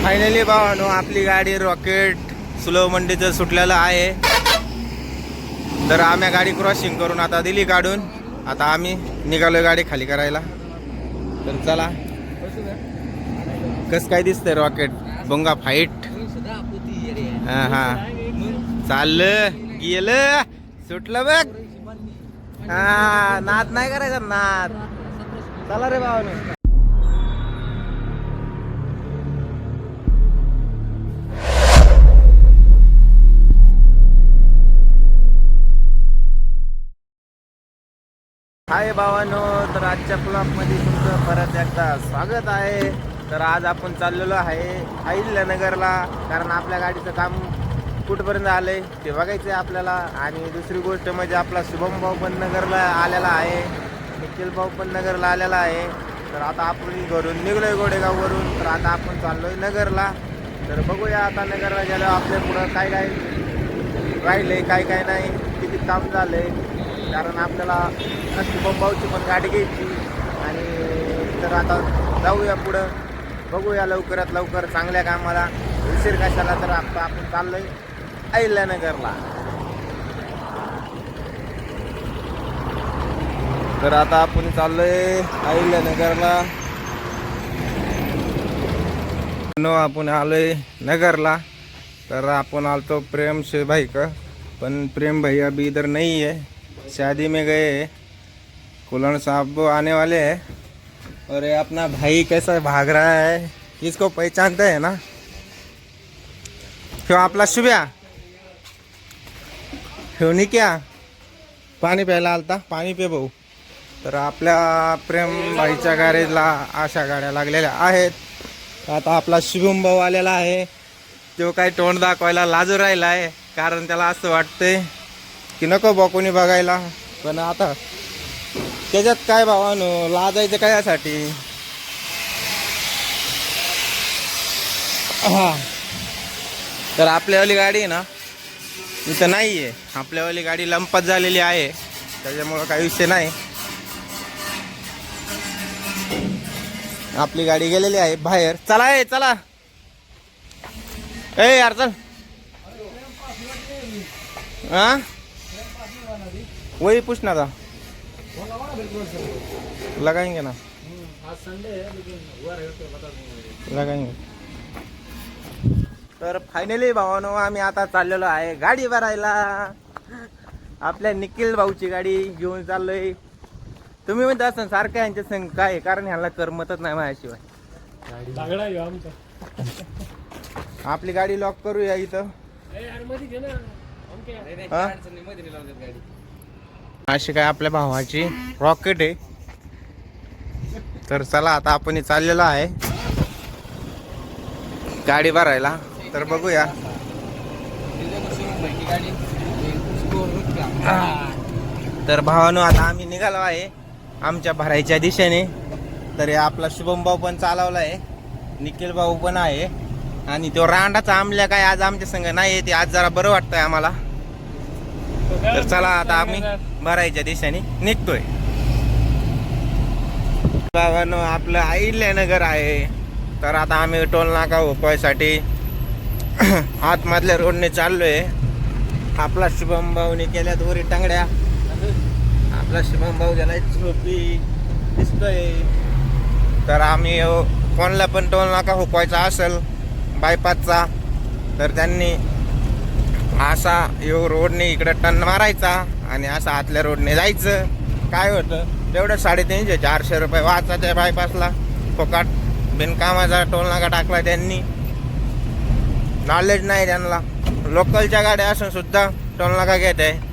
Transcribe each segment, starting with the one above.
Finally भावानो आपली गाडी rocket slow मंडीचं सुटलेलं आहे. तर आम्ही गाडी क्रॉसिंग करून आता दिली काढून. आता आम्ही निघालो गाडी खाली करायला. तर चला कस काय दिसतंय रॉकेट बोंगा फाईट. हा हा चाललं गेलं सुटलं बघ. हा नाद नाही करायचा नाद. चला रे भावानो. हाय भावानो, तर आजच्या ब्लॉगमध्ये तुमचं परत एकदा स्वागत आहे. तर आज आपण चाललेलो आहे अहिल्यानगरला, कारण आपल्या गाडीचं काम कुठपर्यंत आलंय ते बघायचं आहे आपल्याला. आणि दुसरी गोष्ट म्हणजे आपला शुभम भाऊ पण नगरला आलेला आहे, निखिल भाऊ पण नगरला आलेला आहे. तर आता आपण घरून निघलोय गोडेगाववरून. तर आता आपण चाललोय नगरला. तर बघूया आता नगरला गेलो आपल्या पुढं काय काय राहिलंय, काय काय नाही, किती काम झालंय. कारण आपल्याला शुभम भाऊची पण गाडी घ्यायची. आणि तर आता जाऊया पुढं, बघूया लवकरात लवकर चांगल्या कामाला. उशीर कशाला. तर आता आपण चाललोय अहिल्यानगरला. तर आता आपण चाललोय अहिल्यानगरला. आपण आलोय नगरला. तर आपण आलतो प्रेम से भाई का, पण प्रेम भाई अभी इधर नहीं है, शादी में गए. कुलन साहब आने वाले हैं. और ये अपना भाई कैसा भाग रहा है, इसको पहचानते हैं ना. क्यों आपला शुभ्या क्यों नहीं क्या पाणी प्यायला आलता, पाणी पे भाऊ. तर आपल्या प्रेम भाईच्या गॅरेजला अशा गाड्या लागलेल्या आहेत. आता आपला शुभम भाऊ आलेला आहे. तो काय तोंड दाखवायला लाजू राहिला आहे, कारण त्याला असं वाटतंय की नको बा कोणी बघायला. पण आता त्याच्यात काय भावानो, लाजायचं काय यासाठी. हा तर आपल्यावाली गाडी आहे ना इथं नाही आहे. आपल्यावाली गाडी लंपात झालेली आहे, त्याच्यामुळं काही विषय नाही. आपली गाडी गेलेली आहे बाहेर. चला ए चला ए यार चल. हाँ वही पूछना था, लगाएंगे ना, आज संडे है लेकिन लगाएंगे. तर फायनली भावानो आम्ही आता चाललेलो आहे गाडी भरायला. आपल्या निखिल भाऊची गाडी घेऊन चाललोय. तुम्ही म्हणता असं सारखं यांच्या संग काय, कारण ह्याला करमतच नाही माझ्याशिवाय. आपली गाडी लॉक करूया इथं. अशी काय आपल्या भावाची रॉकेट आहे. तर चला आता आपण चाललेलो आहे गाडी भरायला. तर बघूया. तर भावानो आता आम्ही निघालो आहे आमच्या भरायच्या दिशेने. तर आपला शुभम भाऊ पण चालवला आहे, निखिल भाऊ पण आहे. आणि तो रांडाचा आमल्या काय आज आमच्या संग नाही आहे, ते आज जरा बरं वाटतंय आम्हाला. तर चला आता आम्ही भरायच्या दिशेने निघतोय. भावानो आपलं अहिल्यानगर आहे. तर आता आम्ही टोल नाका हुकवायसाठी आतमधल्या रोडने चाललोय. आपला शुभम भाऊने केल्या दोरी टांगड्या. आपला शुभम भाऊ ज्याला झोपी दिसतोय. तर आम्ही कोणला पण टोल नाका हुकवायचा असेल बायपासचा, तर त्यांनी असा यो रोडने इकडे टर्न मारायचा आणि असा आतल्या रोडने जायचं. काय होतं तेवढं 350-400 रुपये वाचा त्या बायपासला फुकट. बिनकामाचा टोल नाका टाकला त्यांनी. नॉलेज नाही त्यांना. लोकलच्या गाड्या असून सुद्धा टोल नाका घेत आहे.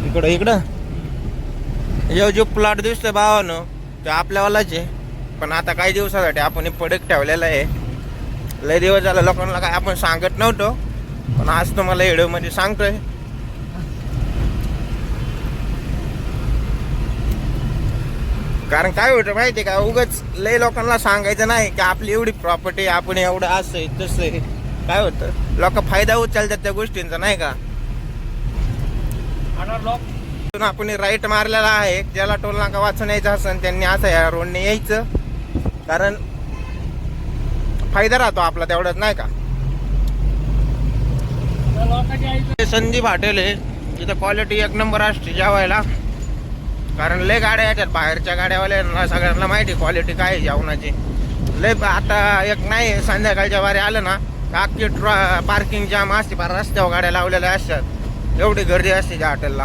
इकडं इकडं यो जो प्लॉट दिसतोय भावानो ते आपल्यावालाच आहे. पण आता काही दिवसासाठी आपण पडक ठेवलेला आहे. लय दिवस झाला लोकांना काय आपण सांगत नव्हतो, पण आज तुम्हाला व्हिडिओमध्ये सांगतोय. कारण काय होतं माहिती आहे का, उगाच लय लोकांना सांगायचं नाही की आपली एवढी प्रॉपर्टी, आपण एवढं असं आहे तसं आहे. काय होतं लोक फायदा उचलतात त्या गोष्टींचा नाही का. आपण राईट मारलेला आहे, ज्याला टोल नाका वाचून यायचं असेल त्यांनी असं या रोडने यायचं, कारण फायदा राहतो आपला तेवढंच नाही का. संदीप हॉटेल आहे, तिथं क्वालिटी एक नंबर असते जेवायला, कारण लय गाड्या येतात बाहेरच्या गाड्यावाल्या, सगळ्यांना माहिती क्वालिटी काय आहे जेवणाची. लय आता एक नाही संध्याकाळच्या वारे आलं ना अख्खी पार्किंग जाम असते, फार रस्त्यावर गाड्या लावलेल्या असतात, एवढी गर्दी असते त्या हॉटेलला.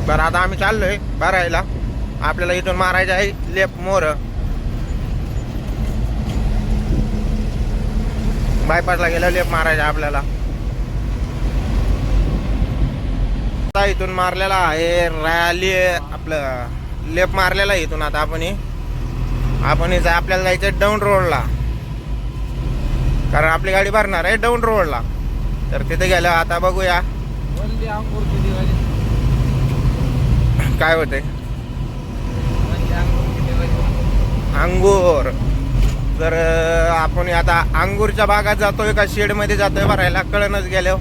बरं आता आम्ही चाललोय भरायला, आपल्याला इथून मारायचं आहे लेप मोर, बायपासला गेलं लेप मारायचं आपल्याला. इथून मारलेला आहे रॅली, आपलं लेप मारलेला इथून. आता आपण आपल्याला जायचं डाऊन रोडला, कारण आपली गाडी भरणार आहे डाऊन रोडला. तर तिथे गेलं आता बघूया काय होते. अंगूर, तर आपण आता अंगूरच्या बागात जातोय का शेड मध्ये जातोय भरायला कळणच गेलो.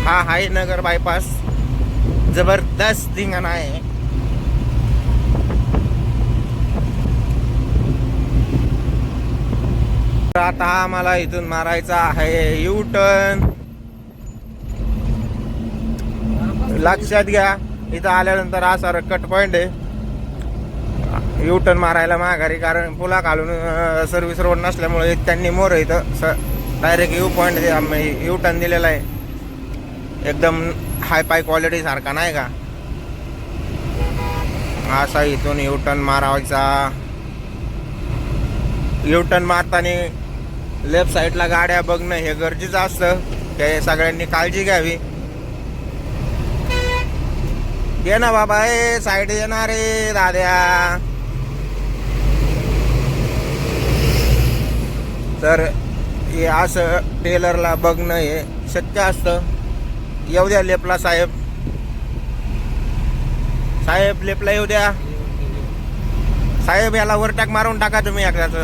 हा आहे नगर बायपास, जबरदस्त धिंगाणा आहे. आता आम्हाला इथून मारायचा आहे यू टर्न. लक्षात घ्या इथं आल्यानंतर असा कट पॉइंट आहे यू टर्न मारायला माघारी, कारण पुला घालून सर्व्हिस रोड नसल्यामुळे त्यांनी मोर इथं direct you point U turn दिलेला आहे, एकदम हाय पाय क्वालिटी सारखा नाही का. असा इथून यू टर्न मारायचा. यू टर्न मारताना लेफ्ट साईडला गाड्या बघणं हे गरजेचं असतं, ते सगळ्यांनी काळजी घ्यावी. ये ना बाबा, ए साईड येणार रे दाद्या. तर हे असं टेलरला बघणं हे शक्य असतं. येऊ द्या लेपला साहेब, साहेब लेपला येऊ द्या साहेब, याला ओव्हरटॅक मारून टाका तुम्ही एकदाच.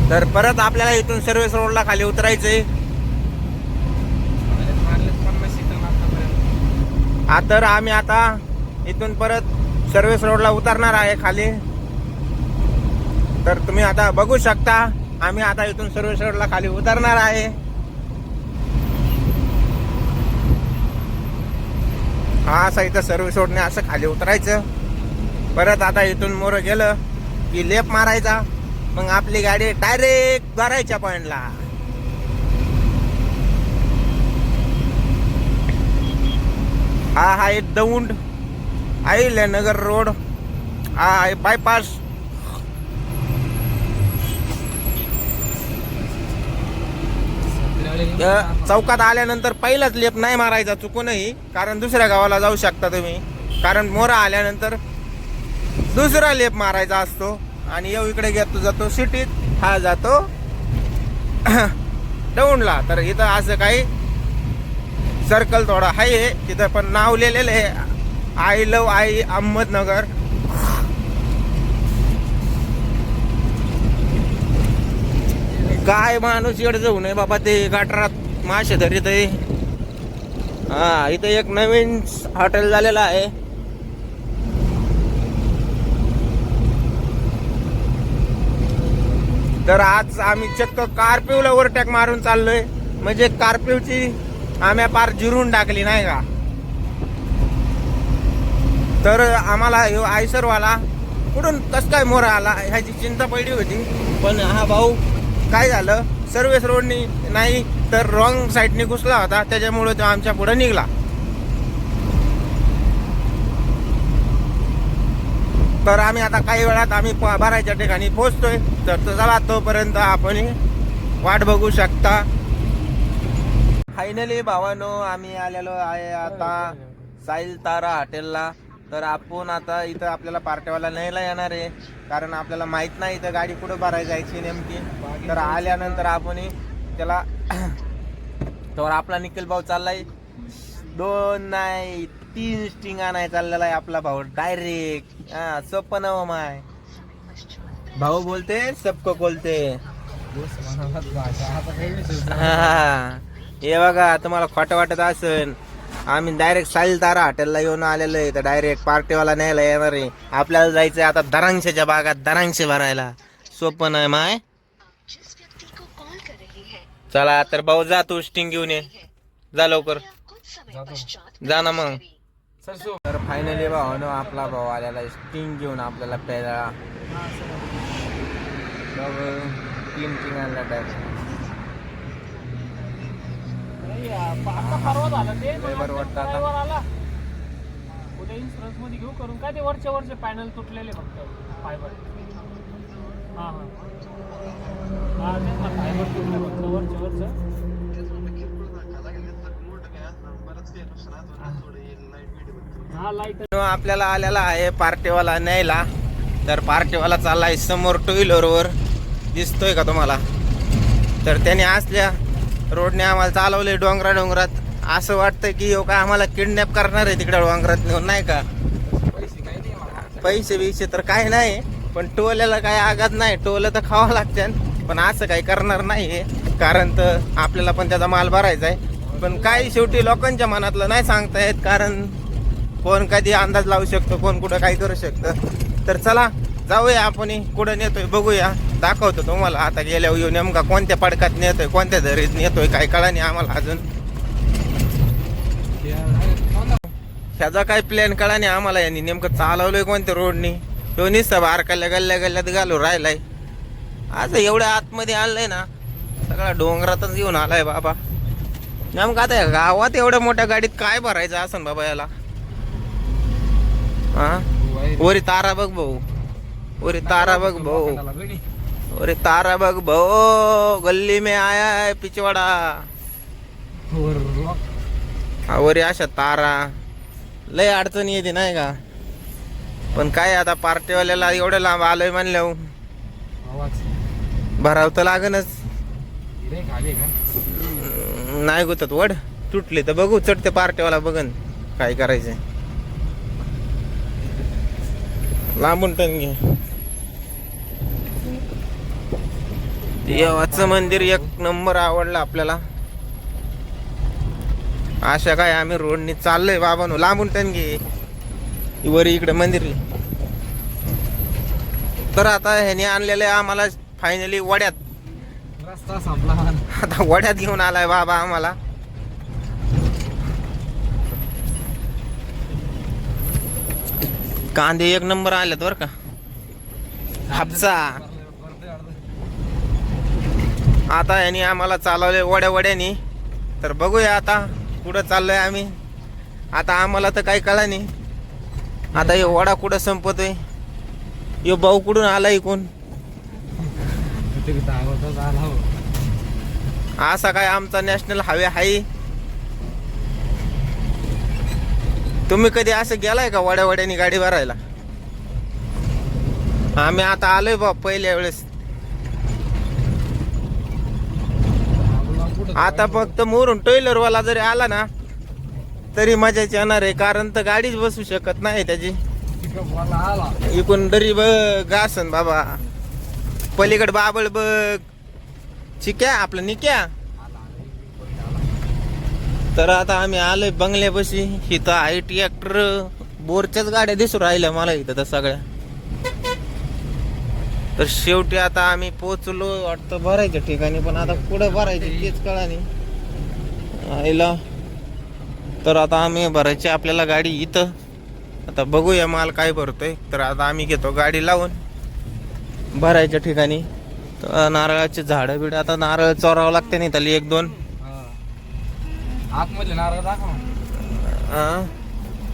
तर परत आपल्याला इथून सर्व्हिस रोडला खाली उतरायचंय. तर आम्ही आता इथून परत सर्व्हिस रोडला उतरणार आहे खाली. तर तुम्ही आता बघू शकता आम्ही आता इथून सर्व्हिस रोडला खाली उतरणार आहे. हा असं इथं सर्व्हिस रोडने असं खाली उतरायचं. परत आता इथून मोर गेलं की लेप मारायचा, मग आपली गाडी डायरेक्ट भरायच्या पॉइंटला. हा आहे दौंड अहिल्यानगर रोड, हा आहे बायपास. चौकात आल्यानंतर पहिलाच लेप नाही मारायचा चुकूनही, कारण दुसऱ्या गावाला जाऊ शकता तुम्ही, कारण मोरा आल्यानंतर दुसरा लेप मारायचा असतो. आणि येऊ इकडे घेतो जातो सिटीत, हा जातो दौंडला. तर इथं असं काही सर्कल थोडा आहे, तिथं पण नाव लिहिलेलं आहे आय लव आई अहमदनगर. काय माणूस येड जाऊ नये बाबा, ते गटारात मासे धरीत आहे. हा इथं एक नवीन हॉटेल झालेलं आहे. तर आज आम्ही चक्क कार्पिवला ओव्हरटॅक मारून चाललोय, म्हणजे कार्पिवची आम्ही पार जिरून टाकली नाही का. तर आम्हाला आयसरवाला कुठून कस काय मोरा आला ह्याची चिंता पडली होती. पण हा भाऊ काय झालं, सर्व्हिस रोडनी नाही तर रॉंग साईडने घुसला होता, त्याच्यामुळे तो आमच्या पुढे निघला. तर आम्ही आता काही वेळात आम्ही भरायच्या ठिकाणी पोहोचतोय. तर चला तोपर्यंत आपण वाट बघू शकता. फायनली भावानो आम्ही आलेलो आहे आता साहिल तारा हॉटेलला. तर आपण आता इथं आपल्याला पार्ट्यावाला न्यायला येणार आहे, कारण आपल्याला माहित नाही इथं गाडी कुठं भरायला जायची नेमकी. तर आल्यानंतर आपण त्याला तर आपला निखिल भाऊ चाललाय 2 नाही 3 स्टिंग आणाय चाललेला आहे आपला भाऊ डायरेक्ट. हा सोपं नव माय भाऊ बोलते सबको बोलते. हा हे बघा तुम्हाला खोटं वाटत असेल, आम्ही डायरेक्ट साहिल तारा हॉटेलला येऊन आलेलो आहे. तर डायरेक्ट पार्टीवाला न्यायला येणार आहे. आपल्याला जायचंय आता दरांगशेच्या बागात दरांगशे भरायला. सोपं नाही माय. चला तर भाऊ जा तू स्टिंग घेऊन ये, जा लवकर जा ना मग. तर फायनली भाऊ आपला भाऊ आलेला स्टिंग घेऊन आपल्याला प्यायला. 3 स्टिंग आणला डायरेक्ट. परवा झालं ते बरोबर वाटतं आता. आला उद्या इन्शुरन्स मध्ये घेऊ करून काय ते वरचे पॅनल तुटलेले फक्त फायबर. हा हा हा तेच ना फायबर तुटले फक्त वरचं. हा लाईट आपल्याला आलेला आहे पार्टीवाला न्यायला. तर पार्टीवाला चाललाय समोर टू व्हीलर वर, दिसतोय का तुम्हाला. तर त्याने असल्या रोडने आम्हाला चालवले डोंगरात. असं वाटतं की हो का आम्हाला किडनॅप करणार आहे तिकडे डोंगरात नेऊन, नाही का. पैसे बिसे तर काय नाही, पण टोल्याला काय आघात नाही. टोलं तर खावं लागतं, पण असं काही करणार नाही. कारण तर आपल्याला पण त्याचा माल भरायचा आहे. पण काही शेवटी लोकांच्या मनातलं नाही सांगता येत, कारण कोण कधी अंदाज लावू शकतो, कोण कुठं काय करू शकतं. तर चला जाऊया आपण, कुठं नेतोय बघूया, दाखवतो तुम्हाला. आता गेल्यावर येऊ नेमका कोणत्या पडकात नेतोय, कोणत्या दरीत नेतोय काय कळा नाही आम्हाला अजून. ह्याचा काय प्लॅन कळा नाही आम्हाला. यांनी नेमकं चालवलंय कोणत्या रोडनी. तो निसता बारकाल्या गल्ल्यात घालून राहिलाय. असं एवढ्या आतमध्ये आणलंय ना, सगळा डोंगरातच घेऊन आलाय बाबा. नेमकं आता गावात एवढ्या मोठ्या गाडीत काय भरायचं असं बाबा याला. हा वरी तारा बघ भाऊ, वरी तारा बघ भाऊ, अरे तारा बघ भाऊ, गल्ली में आया है पिछवाड़ा. वरी अशा तारा लय अडचणी येते नाही का. पण काय आता पार्टीवाल्याला एवढं लांब आलोय म्हणल्यावर भराव तर लागनच. नाही गुतत वड तुटले तर बघू, चढते पार्टीवाला बघन काय करायचंय. लांबून टन घे. देवाचं मंदिर एक नंबर आवडलं आपल्याला. अशा काय आम्ही रोडनी चाललोय बाबांनो, लांबून टन घे. वरी इकडे मंदिर. तर आता ह्याने आणलेलं आहे आम्हाला फायनली वड्यात. रस्ता संपला आता वड्यात घेऊन आलाय बाबा आम्हाला. कांदे एक नंबर आलेत बर का, हापसा. आता यांनी आम्हाला चालवले वड्यानी. तर बघूया आता कुठं चाललोय आम्ही. आता आम्हाला तर काही कळा नाही. आता हे वडा कुठं संपतोय, यो भाऊ कुठून आला इकून. असा काय आमचा नॅशनल हायवे आहे. तुम्ही कधी असं गेलाय का वड्यानी गाडी भरायला. आम्ही आता आलोय बा पहिल्या वेळेस. आता फक्त मोरून टोईलर वाला जरी आला ना तरी मजाच येणार आहे, कारण तर गाडीच बसू शकत नाही त्याची. इकून दरी बघ गासन बाबा, पलीकड बाबळ बघ, चिक्या आपलं निक्या. तर आता आम्ही आलोय बंगल्यापाशी. इथं आहे ट्रॅक्टर, बोरच्याच गाड्या दिसून राहिल्या मला इथं तर सगळ्या. तर शेवटी आता आम्ही पोचलो वाटतं भरायच्या ठिकाणी, पण आता कुठं भरायचे तेच कळा नाही आईला. तर आता आम्ही भरायची आपल्याला गाडी इथं. आता बघूया माल काय भरतोय. तर आता आम्ही घेतो गाडी लावून भरायच्या ठिकाणी. तर नारळाचे झाडं बिड, आता नारळ चोरावं लागते नाही त्याला 1-2 आतमधले नारळ दाखव.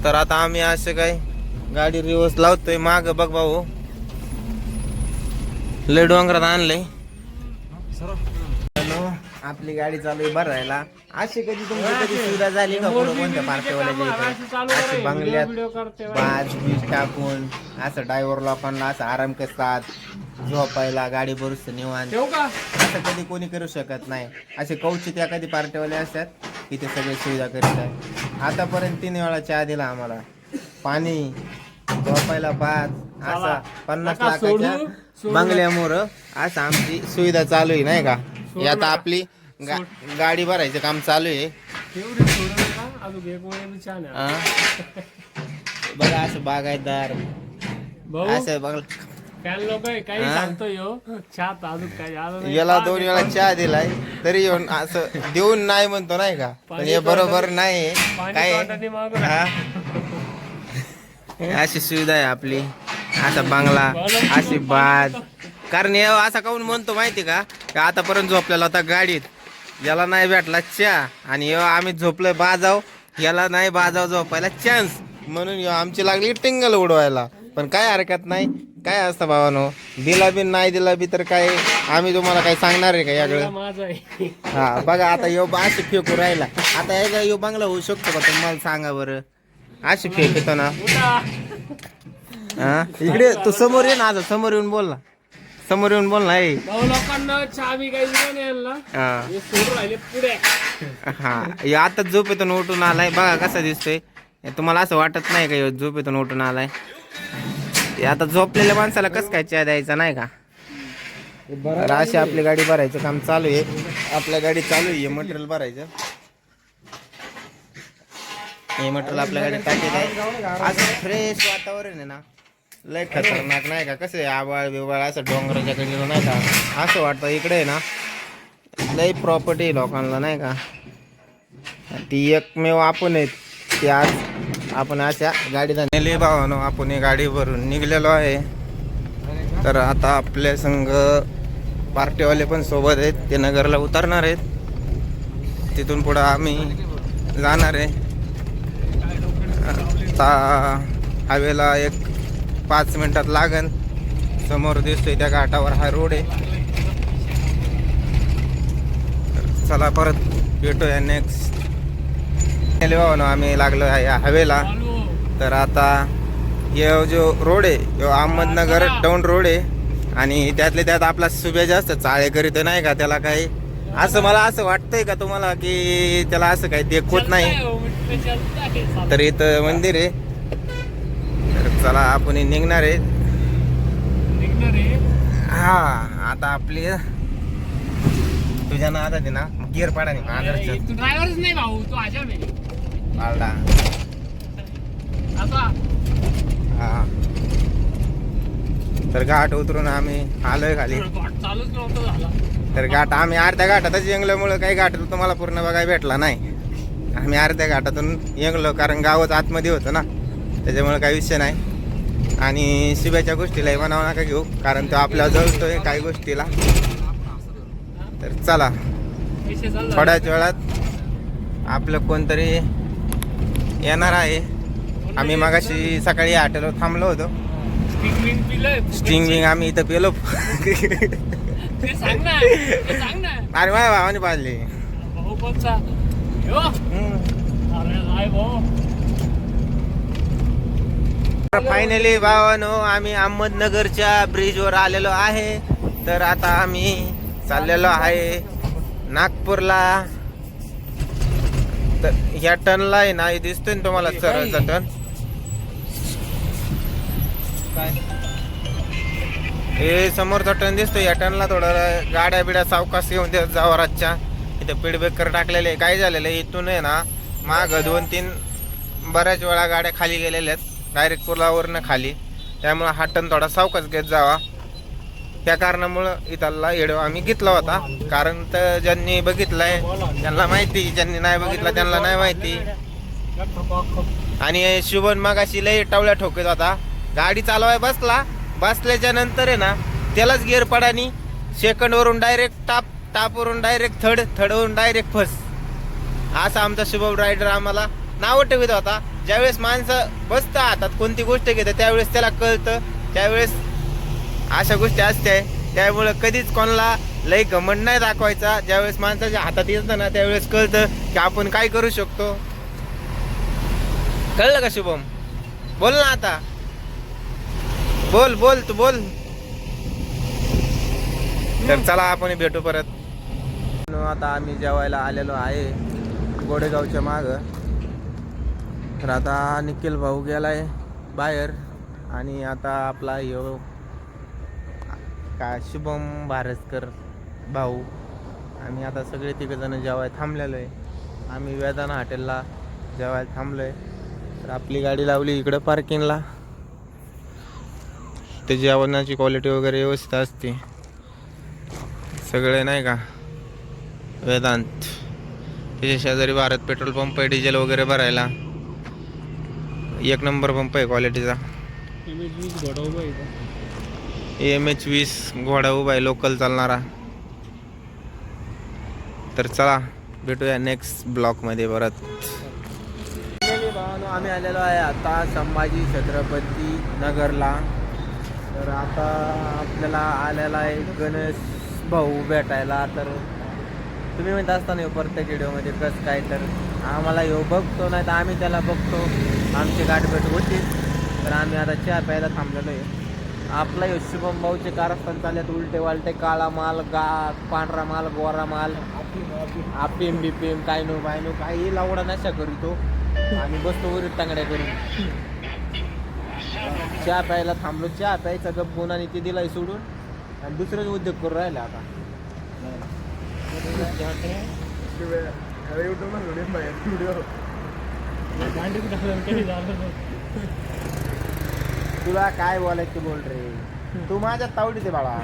तर आता आम्ही असे काय गाडी रिवर्स लावतोय. माग बघ भाऊ लय डोंगरात आणलंय. आपली गाडी चालू आहे भरायला. अशी कधी तुमची कधी सुविधा झाली का पुढे कोणत्या पार्टीवाल्याच्या इथे असे बंगल्यात बाज बीज टाकून असं ड्रायव्हर लोकांना असं आराम करतात, झोपायला गाडी भरूस निवांत. असं कधी कोणी करू शकत नाही. असे कौचित त्या कधी पार्टीवाले असतात इथे सगळे सुविधा करीत आहे. आतापर्यंत 3 वेळा चहा दिला आम्हाला, पाणी, झोपायला पाच, असा 50 नका सोडू, लाखाच्या सोडू बंगल्यामुळं असं आमची सुविधा चालू आहे नाही का. सोडू हे आता नका. आपली गाडी भरायचं काम चालू आहे. एवढी सोडू नका, अजून एक वेळ छान आहे. हा. बघा असं बागायतदार भाऊ असं बघ. फॅन लोक काही हा? सांगतो यो चहा अजून काही आलं नाही. याला 2 वेळा चहा दिलाय तरी येऊन असं देऊन नाही म्हणतो नाही का. पण हे बरोबर नाही पाणी काय. तोंडाने मागू नका. हा. अशी सुविधा आहे आपली, असा बांगला, अशी बाज. कारण हे असा काऊन म्हणतो माहिती का, की आतापर्यंत झोपलेला होता गाडीत, याला नाही भेटला चहा, आणि ह्यो आम्ही झोपलोय बाजाव, याला नाही बाजाव झोपायला चान्स, म्हणून ह्यो आमची लागली टिंगल उडवायला. पण काय हरकत नाही, काय असतं भावानो, दिला बी नाही दिला बी तर काय आम्ही तुम्हाला काय सांगणार आहे का याकडे. माझं आहे. हा बघा आता यो अशी फेकू राहिला, आता याचा यो बांगला होऊ शकतो का तुम्हाला सांगा बरं. अशी फेक येतो ना. उठा. हा इकडे तू समोर ये ना, आता समोर येऊन बोल ना, समोर येऊन बोल ना. भाऊ लोकांना चहा बी काही दिला नाही यांना. हा हे सोडून राहिले पुढे. हा हे आता झोपेतून उठून आलाय, बघा कसा दिसतोय. हे तुम्हाला असं वाटत नाही का ह्यो झोपेतून उठून आलाय. ते आता झोपलेल्या माणसाला कसं काय चहा द्यायचा नाही का. तर अशी आपली गाडी भरायचं काम चालू आहे. आपल्या गाडी चालू आहे मटेरियल भरायचं. हे मटेरियल आपल्या गाडीत टाकेल आहे. असं फ्रेश वातावरण आहे ना, लय खतरनाक नाही का. कसं आहे आबाळ बिबाळ असं डोंगराच्या कडीला नाही का, असं वाटतं इकडे आहे ना लय प्रॉपर्टी लोकांना नाही का. ती एकमेव आपण आहेत ती आज आपण अशा गाडीला नेले भावानो. आपण ही गाडी भरून निघलेलो आहे. तर आता आपल्या संघ पार्टीवाले पण सोबत आहेत, ते नगरला उतरणार आहेत. तिथून पुढं आम्ही जाणार आहे. आता हवेला एक 5 मिनिटात लागन. समोर दिसतोय त्या घाटावर हा रोड आहे. तर चला परत भेटूया नेक्स्ट. आम्ही लागलो आहे हवेला. तर आता हे जो रोड आहे तो अहमदनगर टाउन रोड आहे, आणि त्यातले त्यात आपला सुभ्या जास्त चाळे करीत नाही का. त्याला काही असं मला असं वाटतंय का तुम्हाला की त्याला असं काही देखवत नाही. तर इथं मंदिर आहे. तर चला आपण निघणार आहे. हा आता आपली तुझ्या ना आता ना गिअर पाडा नाही ड्रायव्हरच नाही भाऊ, तू आजा नाही. पाडा. आता हा तर घाट उतरून आम्ही आलोय खाली. चालूच नव्हतं झाला. तर घाट आम्ही अर्ध्या घाटातच येंगल्यामुळे काही घाट तुम्हाला पूर्ण बघायला भेटला नाही. आम्ही अर्ध्या घाटातून येंगलो कारण गावच आतमध्ये होतं ना, त्याच्यामुळे काही विषय नाही. आणि शिव्याच्या गोष्टीलाही म्हणावं नका घेऊ, कारण तो आपल्याला जळतोय काही गोष्टीला. तर चला थोड्याच वेळात आपलं कोणतरी येणार आहे. आम्ही मगाशी सकाळी हॉटेलवर थांबलो होतो. स्टिंग विंग आम्ही इथं पेलो. ते सांग ना, ते सांग ना. अरे माझ्या भावाने पाजली. भाऊ कोणचा? यो. अरे नाही भाऊ. फायनली भावानो आम्ही अहमदनगरच्या ब्रिजवर आलेलो आहे. तर आता आम्ही चाललेलो आहे नागपूरला. तर ह्या टनला आहे ना, दिसतोय ना तुम्हाला सरळचा टन. हे समोरचा टन दिसतोय. या टनला थोडं गाड्या बिड्या सावकाश येऊन देत जावं. रातच्या इथे स्पीड ब्रेकर टाकलेले. काय झालेलं आहे इथून आहे ना माग 2-3 बऱ्याच वेळा गाड्या खाली गेलेल्या आहेत डायरेक्ट पुलावरनं खाली. त्यामुळं हा टन थोडा सावकाश घेत जावा. त्या कारणामुळं इथला व्हिडिओ आम्ही घेतला होता. कारण तर ज्यांनी बघितलाय त्यांना माहिती, ज्यांनी नाही बघितला त्यांना नाही माहिती. आणि शुभन मागाशी लय टावल्या ठोकत होता. गाडी चालवाय बसल्याच्या नंतर आहे ना त्यालाच गिअर पडानी सेकंडवरून डायरेक्ट टापवरून डायरेक्ट थर्डवरून डायरेक्ट फर्स्ट. असा आमचा शुभम रायडर आम्हाला नावं ठेवत होता. ज्यावेळेस माणसं बसतं हातात कोणती गोष्ट घेतं त्यावेळेस त्याला कळतं. त्यावेळेस अशा गोष्टी असते. त्यामुळं कधीच कोणाला लई घमंड नाही दाखवायचा. ज्यावेळेस माणसाच्या हातात येतं ना त्यावेळेस कळतं की आपण काय करू शकतो. कळलं का शुभम? बोल ना आता. बोल तू बोल. तर चला आपण भेटू परत. आता आम्ही जेवायला आलेलो आहे. गोडेगावच्या मागं. तर आता निखिल भाऊ गेलाय बाहेर आणि आता आपला यो का शुभम भारसकर भाऊ आम्ही आता सगळे तिघजण जेवायला थांबलेलो आहे. आम्ही वेदाना हॉटेलला जेवायला थांबलो आहे. तर आपली गाडी लावली इकडं पार्किंगला. ते जेवणाची क्वालिटी वगैरे व्यवस्थित असते सगळे नाही का. वेदांत त्याच्या शेजारी भारत पेट्रोल पंप आहे डिझेल वगैरे भरायला. एक नंबर पंप आहे क्वालिटीचा. MH20 घोडा उभा आहे लोकल चालणारा. तर चला भेटूया नेक्स्ट ब्लॉकमध्ये परत. आम्ही आलेलो आहे आता संभाजी छत्रपती नगरला. तर आता आपल्याला आलेला आहे गणेश भाऊ भेटायला. तर तुम्ही म्हणत असताना प्रत्येक व्हिडिओमध्ये कसं काय, तर आम्हाला येऊ बघतो नाही तर आम्ही त्याला बघतो. आमची गाठभेट होती. तर आम्ही आता चहा प्यायला थांबलेलो आहे. आपला यो शुभम भाऊचे कारस्थान चालत उलटे वालटे, काळा माल, पांढरा माल, गोरा माल, आपिम बिपिम काय नो बाय नो काही लावडा नशा करीतो. आम्ही बसतो वरील टांगड्या करून. चहा प्यायला थांबलो. चहा प्यायचा गप गुणाने ते दिलाय सोडून आणि दुसरेच उद्योग करून राहिले आता. तुला काय बोलायचं बोल रे. तू माझ्या तावडीत बाळा.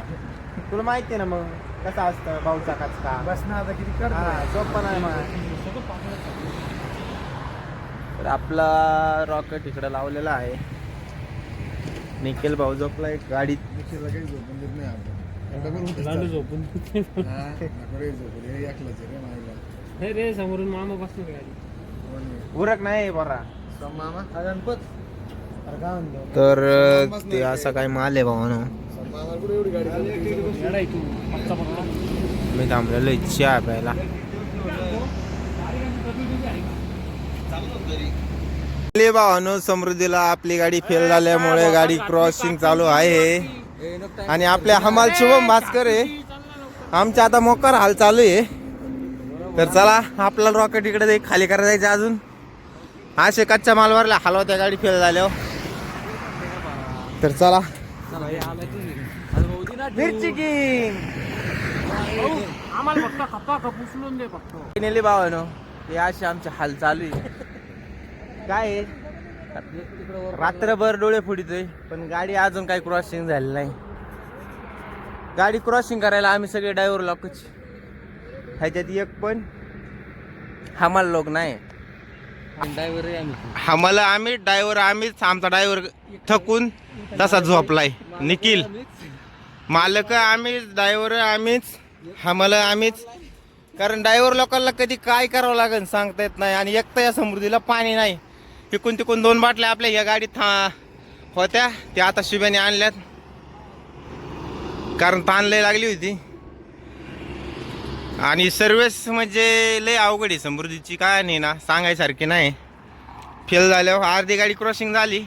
तुला माहिती आहे ना मग कसं असतं भाऊचा काचका. बस ना आता किती सोपं नाही मग. तर आपला रॉकेट इकडे लावलेला आहे. निखिल भाऊ झोपलाय गाडीत. रे समोरून मामा बसलो गाडी. उरक नाही बरा. तर ते असा काय माल आहे भावानो. मी थांबलेलो चहा प्यायला. भावानो समृद्धीला आपली गाडी फेल झाल्यामुळे गाडी क्रॉसिंग चालू आहे आणि आपल्या हमाल शुभम भास्कर आहे. आमच्या आता मोकार हाल चालू आहे. तर चला आपला रॉकेट इकडे खाली करायचं अजून. असे कच्च्या मालवरला हलवत्या गाडी फेल झाल्यावर. तर चला मिरची किंग आम्हाला फक्त खपा खप उचलून दे फक्त. नेली भावानो हे असे आमचे हाल चालू आहे. काय आहे? रात्रभर डोळे फुटतोय पण गाडी अजून काही क्रॉसिंग झाली नाही. गाडी क्रॉसिंग करायला आम्ही सगळे ड्रायव्हर लोकच. ह्याच्यात एक पण हमाल लोक नाही. आम्हाला आम्ही ड्रायव्हर आम्हीच. आमचा ड्रायव्हर थकून तसा झोपलाय. निखिल मालक आम्हीच, ड्रायव्हर आम्हीच, आम्हाला आम्हीच. कारण ड्रायव्हर लोकांना कधी काय करावं लागेल सांगता येत नाही. आणि एक तर या समृद्धीला पाणी नाही. तिकून तिकून 2 बाटल्या आपल्या या गाडीत होत्या त्या आता शुभ्याने आणल्यात कारण ताण लय लागली होती. आणि सर्व्हिस म्हणजे लय अवघड आहे समृद्धीची. काय नाही ना सांगायसारखी नाही. फेल झाल्यावर अर्धी गाडी क्रॉसिंग झाली,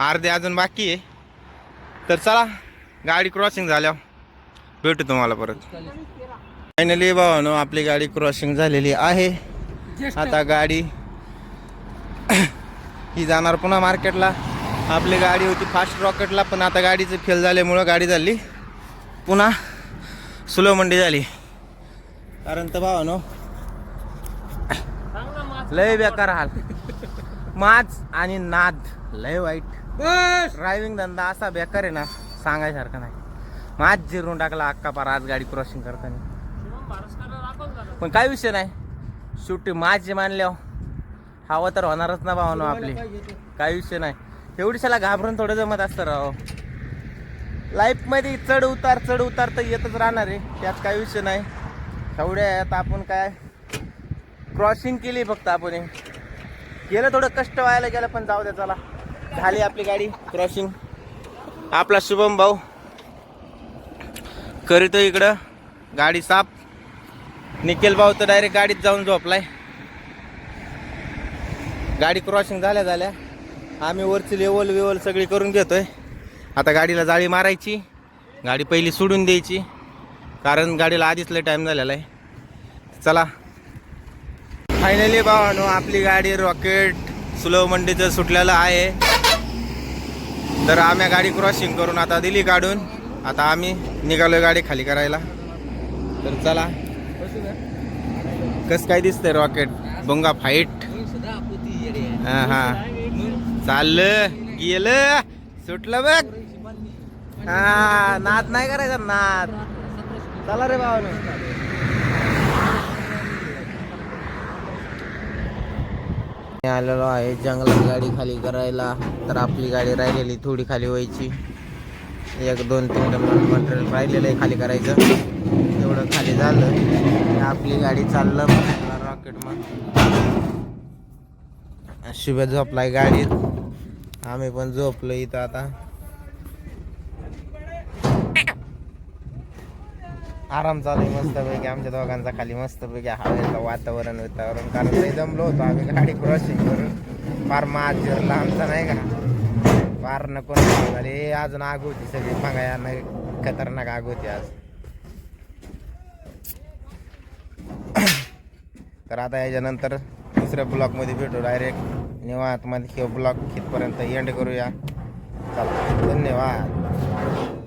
अर्धी अजून बाकी आहे. तर चला गाडी क्रॉसिंग झाल्यावर भेटू तुम्हाला परत. फायनली भावानो आपली गाडी क्रॉसिंग झालेली आहे. आता गाडी ही जाणार पुन्हा मार्केटला. आपली गाडी होती फास्ट रॉकेटला पण आता गाडीचं फेल झाल्यामुळं गाडी झाली पुन्हा स्लो मंडी झाली. कारण तर भावानो लय बेकार हाल. माज आणि नाद लय वाईट. ड्रायव्हिंग धंदा असा बेकार आहे ना सांगायसारखं नाही. माज जिरून टाकला अक्का पार आज गाडी क्रॉसिंग करताना. पण काय विषय नाही शेवटी माझी मानल्यावर हवा तर होणारच ना भावानो आपली. काय विषय नाही. एवढीशाला घाबरून थोडं जमत असतं राव. लाईफमध्ये चढ उतार तर येतच राहणार आहे. त्यात काय विषय नाही. तेवढ्यात आपण काय क्रॉसिंग केली फक्त आपण केलं. थोडं कष्ट व्हायला गेलं पण जाऊ द्या. चला झाली आपली गाडी क्रॉसिंग. आपला शुभम भाऊ करीतो इकडं गाडी साफ. निखिल भाऊ तर डायरेक्ट गाडीत जाऊन झोपलाय. गाडी क्रॉसिंग झाल्या आम्ही वरची लेवल सगळी करून घेतोय. आता गाडीला जाळी मारायची, गाडी पहिली सोडून द्यायची कारण गाडीला आधीच लय टाईम झालेला आहे. चला फायनली भावानो आपली गाडी रॉकेट स्लो मंडीचं सुटलेलं आहे. तर आम्ही गाडी क्रॉसिंग करून आता दिली काढून. आता आम्ही निघालोय गाडी खाली करायला. तर चला कस काय दिसतंय रॉकेट भोंगा फाईट. हा चाललं गेलं सुटलं बघ. हा नाद नाही करायचा नाद. चला रे भावानो. आलेलो आहे जंगलात गाडी खाली करायला. तर आपली गाडी राहिलेली थोडी खाली व्हायची. 1 2 3 टन मटेरियल राहिलेलं आहे खाली करायचं. एवढं खाली झालं आपली गाडी चाललं रॉकेट मग. शुभ झोपलाय गाडीत. आम्ही पण झोपलो इथं आता. आराम चालू आहे मस्तपैकी आमच्या दोघांचा खाली मस्तपैकी हवेचं वातावरण कारण लय जमलो होतो आम्ही गाडी क्रॉसिंग करून. फार मात जिरला आमचा नाही का. फार नको झाले. अजून आग होती सगळी मागाया नाही खतरनाक आग होती आज. तर आता याच्यानंतर दुसऱ्या ब्लॉकमध्ये भेटू डायरेक्ट निवांत मध्ये. ब्लॉक इथपर्यंत एंड करूया. चला धन्यवाद.